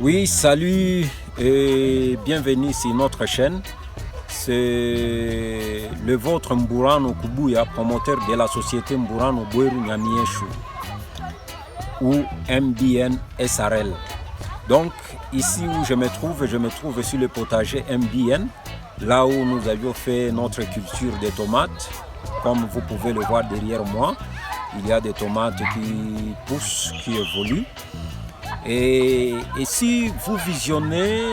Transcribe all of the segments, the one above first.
Oui, salut et bienvenue sur notre chaîne. C'est le vôtre Mburano Kubuya, promoteur de la société Mburano Bweru Nyamieshu ou MBN SRL. Donc ici où je me trouve sur le potager MBN, là où nous avions fait notre culture des tomates. Comme vous pouvez le voir derrière moi, il y a des tomates qui poussent, qui évoluent. Et si vous visionnez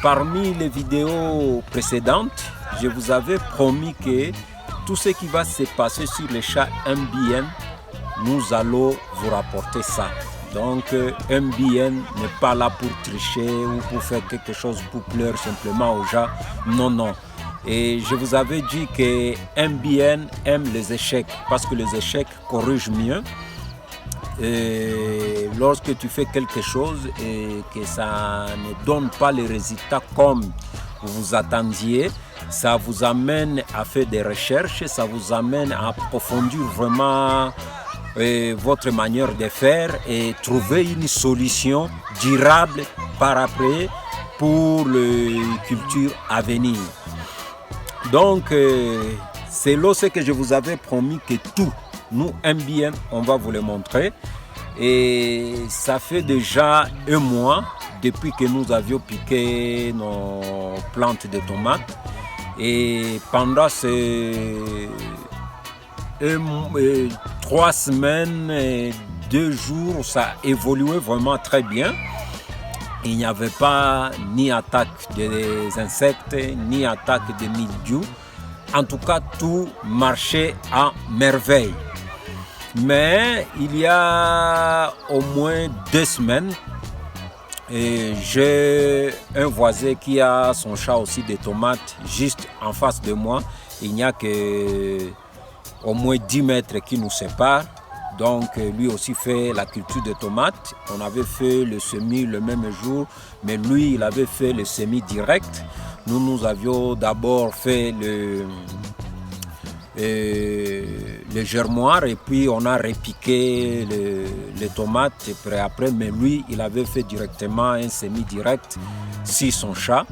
parmi les vidéos précédentes, je vous avais promis que tout ce qui va se passer sur les champs MBN, nous allons vous rapporter ça. Donc MBN n'est pas là pour tricher ou pour faire quelque chose pour pleurer simplement aux gens. Non, non. Et je vous avais dit que MBN aime les échecs parce que les échecs corrigent mieux. Et lorsque tu fais quelque chose et que ça ne donne pas les résultats comme vous attendiez, ça vous amène à faire des recherches, ça vous amène à approfondir vraiment votre manière de faire et trouver une solution durable par après pour les cultures à venir. Donc, c'est là ce que je vous avais promis que tout, nous, MBN, on va vous le montrer. Et ça fait déjà un mois depuis que nous avions piqué nos plantes de tomates. Et pendant ces 3 semaines et 2 jours, ça a évolué vraiment très bien. Il n'y avait pas ni attaque des insectes, ni attaque de mildiou. En tout cas, tout marchait à merveille. Mais il y a au moins 2 semaines, j'ai un voisin qui a son champ aussi de tomates juste en face de moi. Il n'y a que au moins 10 mètres qui nous séparent. Donc lui aussi fait la culture de tomates. On avait fait le semis le même jour, mais lui il avait fait le semis direct. Nous avions d'abord fait le germoir et puis on a repiqué les tomates après, mais lui il avait fait directement un semis direct sur son champ.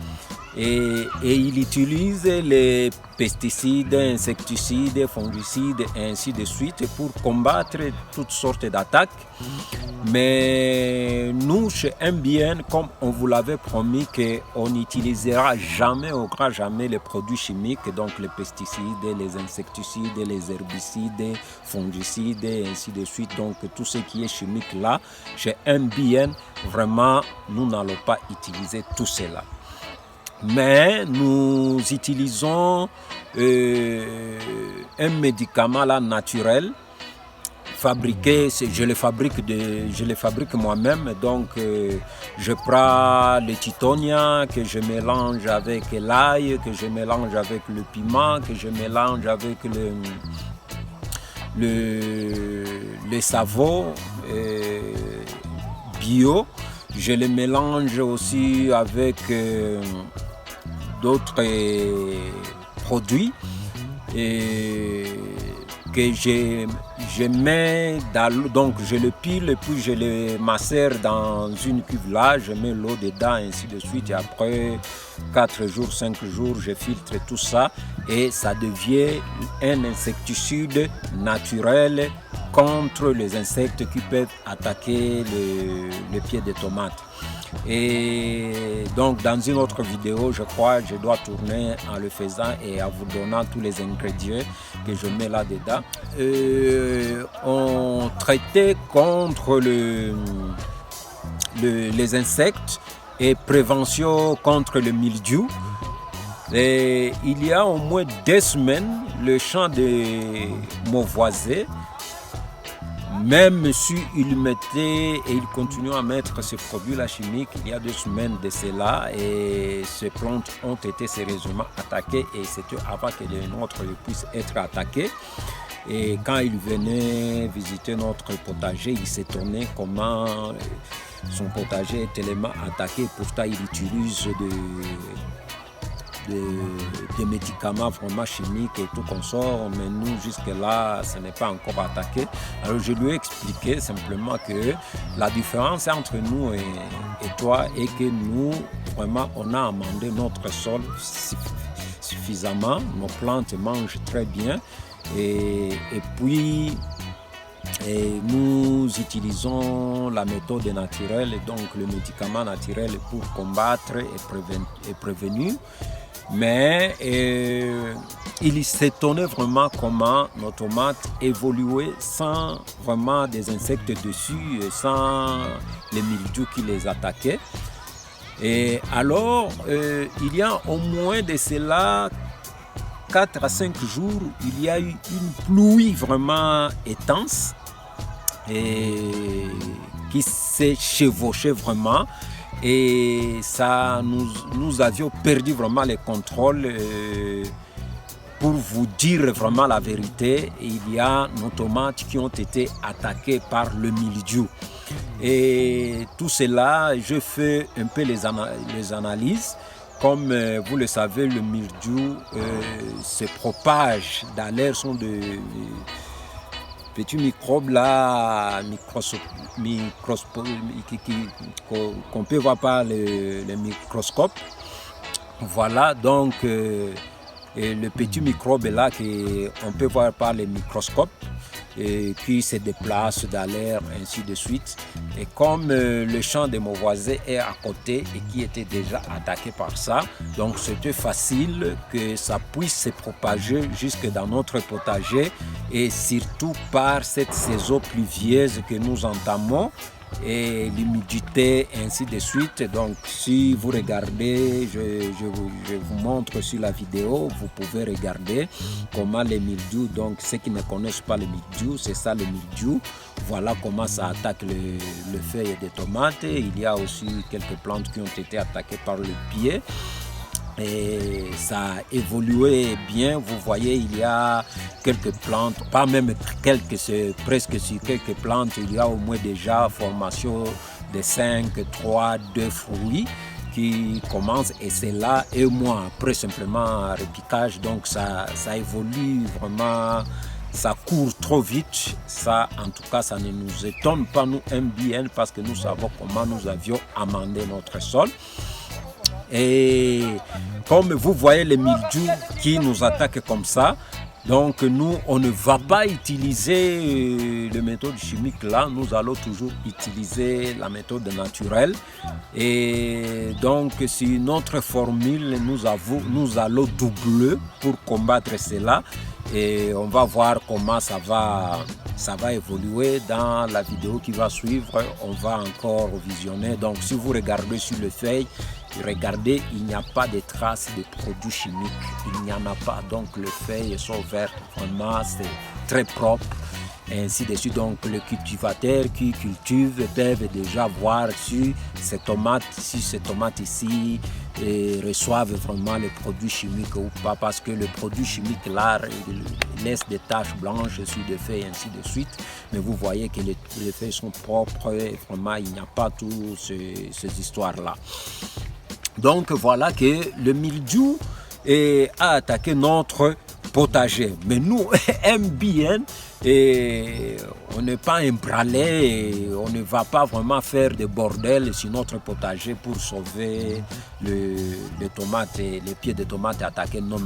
Et il utilise les pesticides, insecticides, fongicides et ainsi de suite pour combattre toutes sortes d'attaques. Mais nous, chez MBN, comme on vous l'avait promis, qu'on n'utilisera jamais, au grand jamais, les produits chimiques, donc les pesticides, les insecticides, les herbicides, fongicides et ainsi de suite. Donc tout ce qui est chimique là, chez MBN, vraiment, nous n'allons pas utiliser tout cela. Mais nous utilisons un médicament là, naturel, fabriqué, je le fabrique moi-même. Donc je prends le titonia que je mélange avec l'ail, que je mélange avec le piment, que je mélange avec le savon bio. Je le mélange aussi avec d'autres produits et que je mets dans l'eau. Donc je le pile et puis je le macère dans une cuve là, je mets l'eau dedans ainsi de suite et après 4 jours, 5 jours, je filtre tout ça et ça devient un insecticide naturel contre les insectes qui peuvent attaquer les pieds des tomates. Et donc dans une autre vidéo, je crois, je dois tourner en le faisant et en vous donnant tous les ingrédients que je mets là-dedans. On traitait contre les insectes et prévention contre le mildiou. Et il y a au moins 2 semaines, le champ de mon voisin, même s'il mettait et il continue à mettre ces produits-là chimiques, il y a 2 semaines de cela et ces plantes ont été sérieusement attaquées et c'était avant que les nôtres puissent être attaqués. Et quand il venait visiter notre potager, il s'étonnait comment son potager est tellement attaqué. Pourtant, il utilise des médicaments vraiment chimiques et tout consort, mais nous jusque-là, ce n'est pas encore attaqué. Alors je lui ai expliqué simplement que la différence entre nous et toi est que nous, vraiment, on a amendé notre sol suffisamment, nos plantes mangent très bien et puis nous utilisons la méthode naturelle, donc le médicament naturel pour combattre et prévenir. Mais il s'étonnait vraiment comment nos tomates évoluaient sans vraiment des insectes dessus, et sans les mildious qui les attaquaient. Et alors, il y a au moins de cela 4 à 5 jours, il y a eu une pluie vraiment intense et qui s'est chevauchée vraiment. Et ça, nous avions perdu vraiment le contrôle. Pour vous dire vraiment la vérité, il y a nos tomates qui ont été attaquées par le mildiou. Et tout cela, je fais un peu les analyses. Comme vous le savez, le mildiou se propage dans l'air, sont de petits microbes là, qu'on peut voir par le microscope. Voilà, donc le petit microbe là qu'on peut voir par le microscope et qui se déplace dans l'air, ainsi de suite. Et comme le champ de mon voisin est à côté et qui était déjà attaqué par ça, donc c'était facile que ça puisse se propager jusque dans notre potager, et surtout par cette saison pluvieuse que nous entamons et l'humidité, ainsi de suite. Donc si vous regardez, je vous montre sur la vidéo, vous pouvez regarder comment les mildious, donc ceux qui ne connaissent pas le mildiou, c'est ça le mildiou. Voilà comment ça attaque le feuille des tomates. Il y a aussi quelques plantes qui ont été attaquées par le pied. Et ça a évolué bien. Vous voyez, il y a quelques plantes, pas même quelques, c'est presque sur quelques plantes, il y a au moins déjà formation de 5, 3, 2 fruits qui commencent, et c'est là un mois après simplement repiquage. Donc ça évolue vraiment, ça court trop vite. Ça, en tout cas, ça ne nous étonne pas, nous, MBN, parce que nous savons comment nous avions amendé notre sol. Et comme vous voyez les mildious qui nous attaquent comme ça, donc nous, on ne va pas utiliser les méthodes chimiques là, nous allons toujours utiliser la méthode naturelle. Et donc sur notre formule, nous allons doubler pour combattre cela. Et on va voir comment ça va évoluer dans la vidéo qui va suivre. On va encore visionner. Donc si vous regardez sur le feuille, regardez, il n'y a pas de traces de produits chimiques, il n'y en a pas. Donc les feuilles sont vertes, vraiment c'est très propre, et ainsi de suite. Donc les cultivateurs qui cultivent peuvent déjà voir si ces tomates ici reçoivent vraiment les produits chimiques ou pas, parce que le produit chimique là laisse des taches blanches sur les feuilles, ainsi de suite. Mais vous voyez que les feuilles sont propres, et vraiment il n'y a pas toutes ces histoires là. Donc voilà que le mildiou a attaqué notre potager. Mais nous, MBN, on n'est pas emballé, on ne va pas vraiment faire de bordel sur notre potager pour sauver les tomates, les pieds de tomates attaqués. Non.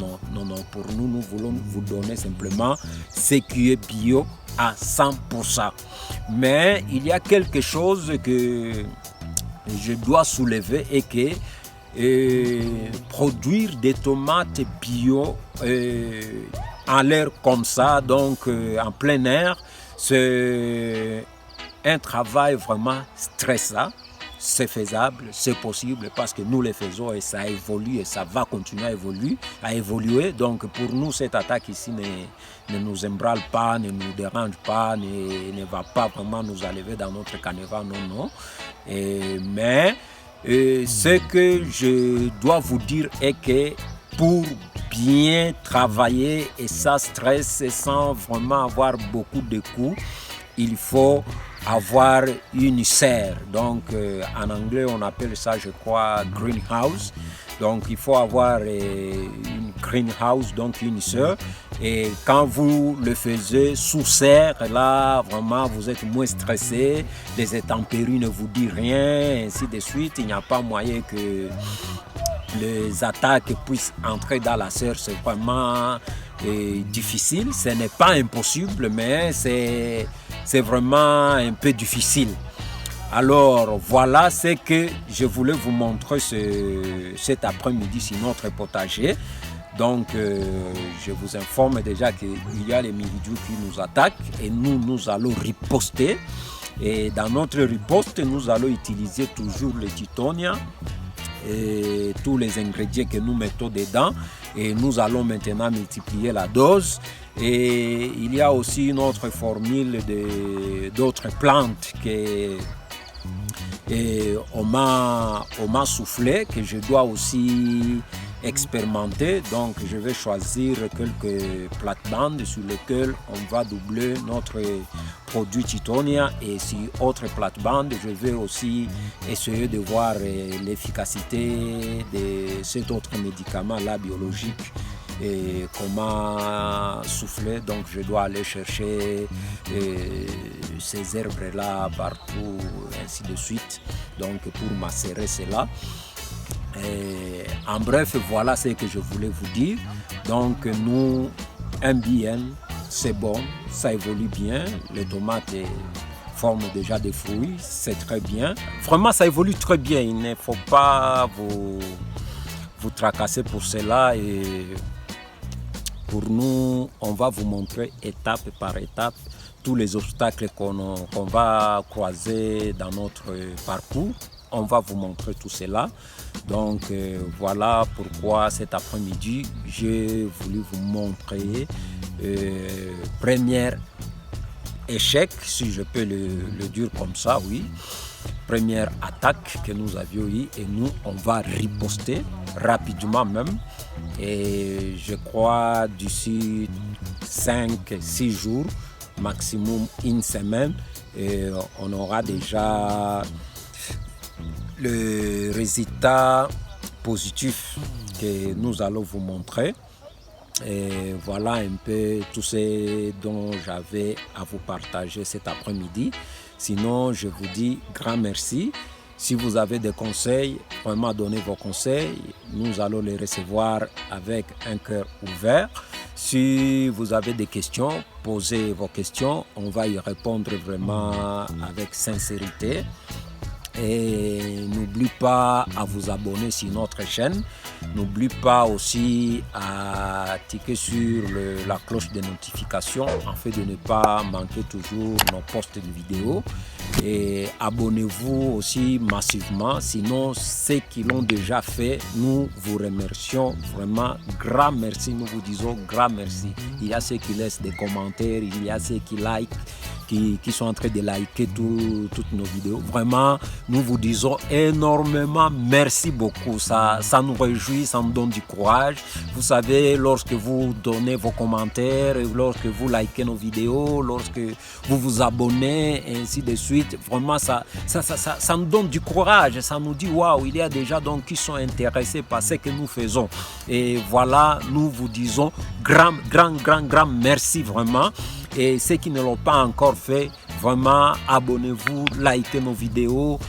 Pour nous, nous voulons vous donner simplement ce qui est bio à 100%. Mais il y a quelque chose que je dois soulever, et que produire des tomates bio en l'air comme ça, donc en plein air, c'est un travail vraiment stressant. C'est faisable, c'est possible, parce que nous les faisons et ça évolue et ça va continuer à évoluer. Donc pour nous, cette attaque ici ne nous embrale pas, ne nous dérange pas, ne va pas vraiment nous enlever dans notre canevas, non. Mais ce que je dois vous dire est que pour bien travailler et ça stresse sans vraiment avoir beaucoup de coups, il faut avoir une serre. Donc en anglais on appelle ça, je crois, greenhouse. Donc il faut avoir une greenhouse, donc une serre. Et quand vous le faites sous serre, là vraiment vous êtes moins stressé, les intempéries ne vous disent rien, ainsi de suite. Il n'y a pas moyen que les attaques puissent entrer dans la serre. C'est vraiment difficile. Ce n'est pas impossible, mais c'est vraiment un peu difficile. Alors voilà ce que je voulais vous montrer cet après-midi sur notre potager. Donc je vous informe déjà qu'il y a les mildious qui nous attaquent et nous allons riposter. Et dans notre riposte, nous allons utiliser toujours le Titonia et tous les ingrédients que nous mettons dedans. Et nous allons maintenant multiplier la dose. Et il y a aussi une autre formule d'autres plantes on m'a soufflé, que je dois aussi expérimenter. Donc je vais choisir quelques plates-bandes sur lesquelles on va doubler notre produit Titonia, et sur autres plates-bandes je vais aussi essayer de voir l'efficacité de cet autre médicament là biologique et comment souffler. Donc je dois aller chercher ces herbes là partout, ainsi de suite, donc pour macérer cela. Et en bref, voilà ce que je voulais vous dire. Donc nous, MBN, c'est bon, ça évolue bien, les tomates forment déjà des fruits, c'est très bien. Vraiment, ça évolue très bien, il ne faut pas vous tracasser pour cela. Et pour nous, on va vous montrer étape par étape tous les obstacles qu'on va croiser dans notre parcours. On va vous montrer tout cela. Donc voilà pourquoi cet après-midi, j'ai voulu vous montrer premier échec, si je peux le dire comme ça, oui. Première attaque que nous avions eue, et nous, on va riposter rapidement même. Et je crois d'ici 5-6 jours, maximum une semaine, et on aura déjà le résultat positif que nous allons vous montrer. Et voilà un peu tout ce dont j'avais à vous partager cet après-midi. Sinon, je vous dis grand merci. Si vous avez des conseils, vraiment donnez vos conseils. Nous allons les recevoir avec un cœur ouvert. Si vous avez des questions, posez vos questions. On va y répondre vraiment avec sincérité. Et n'oublie pas à vous abonner sur notre chaîne. N'oublie pas aussi à cliquer sur la cloche de notification afin de ne pas manquer toujours nos posts de vidéos. Et abonnez-vous aussi massivement. Sinon, ceux qui l'ont déjà fait, nous vous remercions vraiment. Grand merci, nous vous disons grand merci. Il y a ceux qui laissent des commentaires, il y a ceux qui like, qui sont en train de liker toutes nos vidéos. Vraiment, nous vous disons énormément merci beaucoup. Ça nous réjouit, ça nous donne du courage. Vous savez, lorsque vous donnez vos commentaires, lorsque vous likez nos vidéos, lorsque vous vous abonnez, et ainsi de suite, vraiment, ça nous donne du courage. Ça nous dit, waouh, il y a des gens donc, qui sont intéressés par ce que nous faisons. Et voilà, nous vous disons grand merci vraiment. Et ceux qui ne l'ont pas encore fait, vraiment abonnez-vous, likez nos vidéos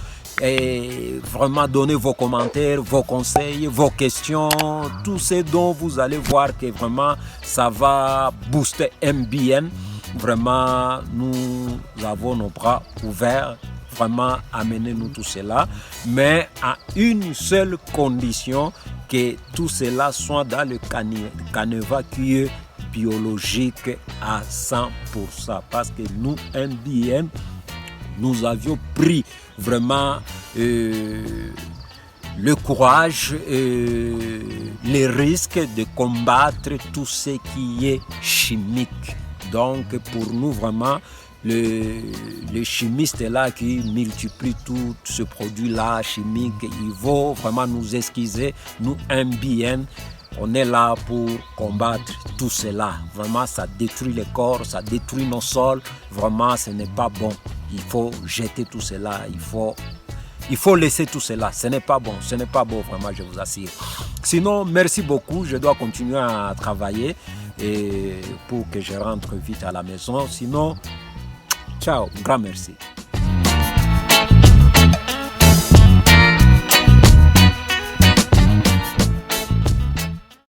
et vraiment donnez vos commentaires, vos conseils, vos questions, tout ce dont vous allez voir que vraiment ça va booster MBN. Vraiment, nous avons nos bras ouverts. Vraiment, amenez-nous tout cela, mais à une seule condition, que tout cela soit dans le canevas qui est biologique à 100%, parce que nous, MBN, nous avions pris vraiment le courage, les risques de combattre tout ce qui est chimique. Donc pour nous vraiment, les chimistes là qui multiplient tout ce produit là chimique, il faut vraiment nous excuser, nous MBN. On est là pour combattre tout cela. Vraiment, ça détruit les corps, ça détruit nos sols. Vraiment, ce n'est pas bon. Il faut jeter tout cela. Il faut laisser tout cela. Ce n'est pas bon. Ce n'est pas bon, vraiment, je vous assure. Sinon, merci beaucoup. Je dois continuer à travailler et pour que je rentre vite à la maison. Sinon, ciao. Grand merci.